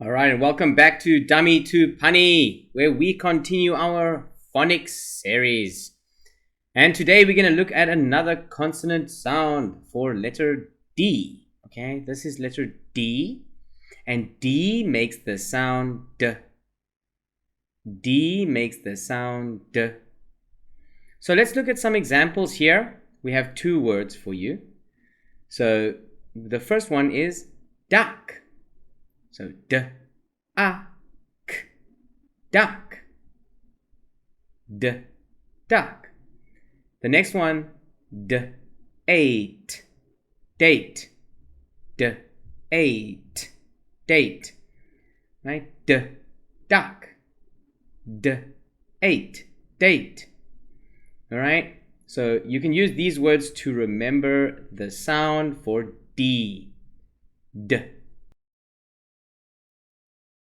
All right, and welcome back to Dummy to Punny, where we continue our phonics series. And today we're going to look at another consonant sound for letter D. Okay, this is letter D, and D makes the sound D. D makes the sound D. So let's look at some examples here. We have two words for you. So the first one is duck. So D-A-K, duck. D-duck. The next one, D-8, date. D-8, date. Right? D-duck. D-8, date. All right? So you can use these words to remember the sound for D. D.